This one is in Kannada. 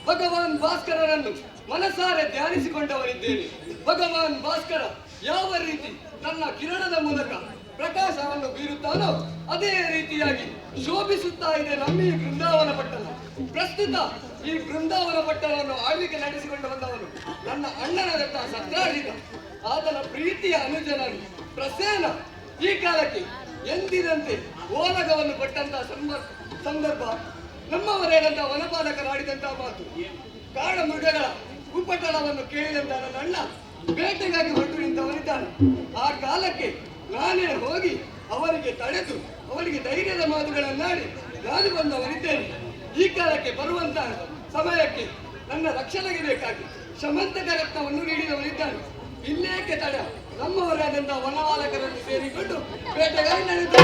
ಭಗವಾನ್ ಭಾಸ್ಕರನನ್ನು ಮನಸಾರೆ ಧ್ಯಾನಿಸಿಕೊಂಡವರಿದ್ದೇನೆ. ಭಗವಾನ್ ಭಾಸ್ಕರ ಯಾವ ರೀತಿ ತನ್ನ ಕಿರಣದ ಮೂಲಕ ಪ್ರಕಾಶವನ್ನು ಬೀರುತ್ತಾನೋ ಅದೇ ರೀತಿಯಾಗಿ ಶೋಭಿಸುತ್ತಾ ಇದೆ ನಮ್ಮ ಈ ಬೃಂದಾವನ ಪಟ್ಟಣ. ಪ್ರಸ್ತುತ ಈ ಬೃಂದಾವನ ಪಟ್ಟಣವನ್ನು ಆಳ್ವಿಕೆ ನಡೆಸಿಕೊಂಡು ಬಂದವನು ನನ್ನ ಅಣ್ಣನಾದಂತಹ ಸತ್ರಾಜಿತ, ಆತನ ಪ್ರೀತಿಯ ಅನುಜನನು ಪ್ರಸೇನ ಈ ಕಾಲಕ್ಕೆ ಎಂದಿನಂತೆ ಓಲಗವನ್ನು ಕೊಟ್ಟಂತಹ ಸಂದರ್ಭ ನಮ್ಮವರೇನಂತಹ ವನಪಾಲಕರಾಡಿದಂತಹ ಮಾತು, ಕಾಡ ಮೃಗಗಳ ಉಪಟಳವನ್ನು ಕೇಳಿದಂತ ನನ್ನ ಅಣ್ಣ ಬೇಟೆಗಾಗಿ ಹೊರಟು ನಿಂತವನಿದ್ದಾನೆ. ಆ ಕಾಲಕ್ಕೆ ನಾನೇ ಹೋಗಿ ಅವರಿಗೆ ತಡೆದು ಅವರಿಗೆ ಧೈರ್ಯದ ಮಾತುಗಳನ್ನಾಡಿ ನಾನು ಬಂದವನಿದ್ದೇನೆ. ಈ ಕಾಲಕ್ಕೆ ಬರುವಂತಹ ಸಮಯಕ್ಕೆ ನನ್ನ ರಕ್ಷಣೆಗೆ ಬೇಕಾಗಿ ಶಮಂತಕ ರತ್ನವನ್ನು ನೀಡಿದವನಿದ್ದಾನೆ. ಇಲ್ಲೇಕೆ ತಡ, ನಮ್ಮವರಾದಂತಹ ವನಪಾಲಕರನ್ನು ಸೇರಿಕೊಂಡು ಬೇಟೆಗಾಗಿ ನಡೆದ